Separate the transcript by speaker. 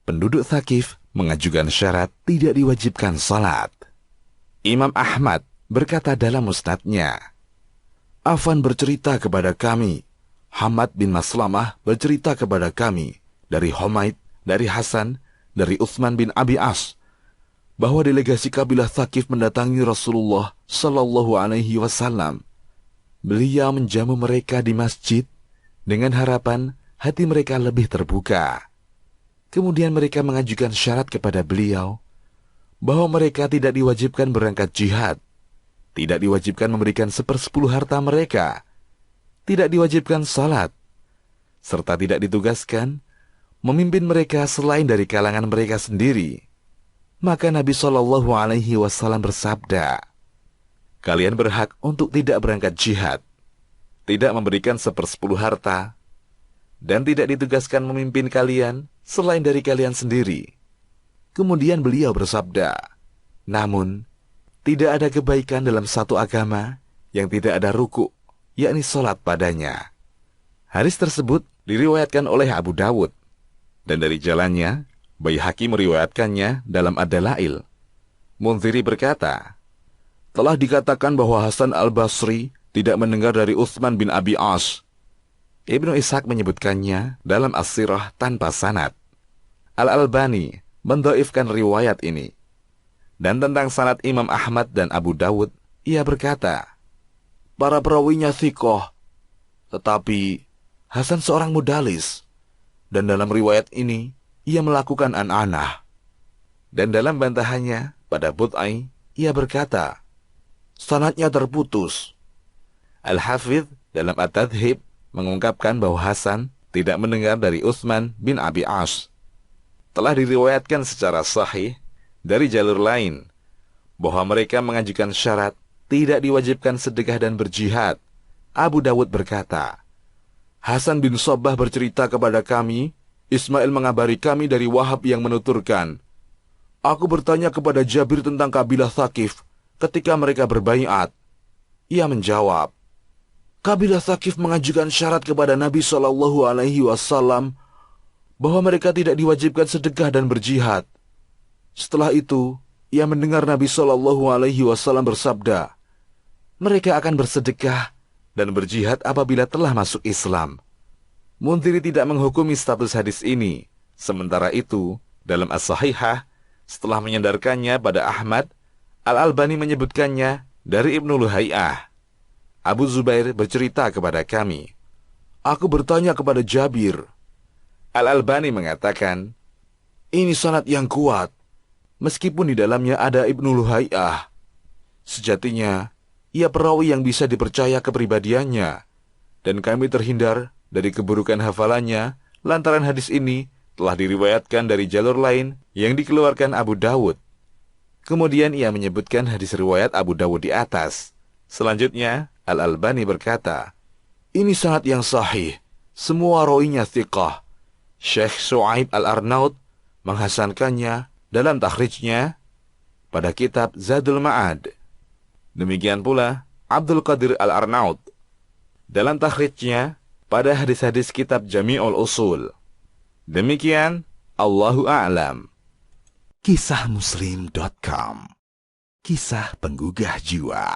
Speaker 1: penduduk Thaqif mengajukan syarat tidak diwajibkan salat. Imam Ahmad berkata dalam musnadnya, Affan bercerita kepada kami, Hamad bin Maslamah bercerita kepada kami, dari Humaid, dari Hasan, dari Utsman bin Abi As, bahwa delegasi kabilah Thaqif mendatangi Rasulullah Sallallahu Alaihi Wasallam. Beliau menjamu mereka di masjid dengan harapan hati mereka lebih terbuka. Kemudian mereka mengajukan syarat kepada beliau bahwa mereka tidak diwajibkan berangkat jihad, tidak diwajibkan memberikan 1/10 harta mereka, tidak diwajibkan salat, serta tidak ditugaskan memimpin mereka selain dari kalangan mereka sendiri. Maka Nabi Shallallahu Alaihi Wasallam bersabda, kalian berhak untuk tidak berangkat jihad, tidak memberikan 1/10 harta, dan tidak ditugaskan memimpin kalian selain dari kalian sendiri. Kemudian beliau bersabda, namun tidak ada kebaikan dalam satu agama yang tidak ada ruku', yakni salat padanya. Hadis tersebut diriwayatkan oleh Abu Dawud, dan dari jalannya Baihaqi meriwayatkannya dalam Ad-Dalail. Munziri berkata, telah dikatakan bahwa Hasan al-Basri tidak mendengar dari Utsman bin Abi As. Ibnu Ishaq menyebutkannya dalam As-Sirah tanpa sanad. Al-Albani mendhaifkan riwayat ini. Dan tentang sanad Imam Ahmad dan Abu Dawud, ia berkata, para perawinya thiqah, tetapi Hasan seorang mudalis, dan dalam riwayat ini ia melakukan an-anah. Dan dalam bantahannya pada Bud'ai, ia berkata, sanadnya terputus. Al-Hafidh dalam At-Tadhib mengungkapkan bahwa Hasan tidak mendengar dari Utsman bin Abi As. Telah diriwayatkan secara sahih dari jalur lain bahwa mereka mengajukan syarat tidak diwajibkan sedekah dan berjihad. Abu Dawud berkata, Hasan bin Sabbah bercerita kepada kami, Ismail mengabari kami dari Wahab yang menuturkan, aku bertanya kepada Jabir tentang kabilah Thaqif ketika mereka berbaiat. Ia menjawab, kabilah Thaqif mengajukan syarat kepada Nabi Shallallahu Alaihi Wasallam bahwa mereka tidak diwajibkan sedekah dan berjihad. Setelah itu, ia mendengar Nabi Shallallahu Alaihi Wasallam bersabda, mereka akan bersedekah dan berjihad apabila telah masuk Islam. Munziri tidak menghukumi status hadis ini. Sementara itu, dalam As-Sahihah, setelah menyandarkannya pada Ahmad, Al-Albani menyebutkannya dari Ibnu Luhaiyah. Abu Zubair bercerita kepada kami, aku bertanya kepada Jabir. Al-Albani mengatakan, ini sanad yang kuat, meskipun di dalamnya ada Ibnu Luhaiyah. Sejatinya, ia perawi yang bisa dipercaya kepribadiannya, dan kami terhindar dari keburukan hafalannya lantaran hadis ini telah diriwayatkan dari jalur lain yang dikeluarkan Abu Dawud. Kemudian ia menyebutkan hadis riwayat Abu Dawud di atas. Selanjutnya, Al-Albani berkata, ini sanad yang sahih, semua rawinya thiqah. Syekh Shu'aib Al-Arnaud menghasankannya dalam takhrijnya pada kitab Zadul Ma'ad. Demikian pula Abdul Qadir Al-Arnaud dalam takhrijnya pada hadis-hadis kitab Jami'ul Usul. Demikian, Allahu a'lam. Kisahmuslim.com, kisah penggugah jiwa.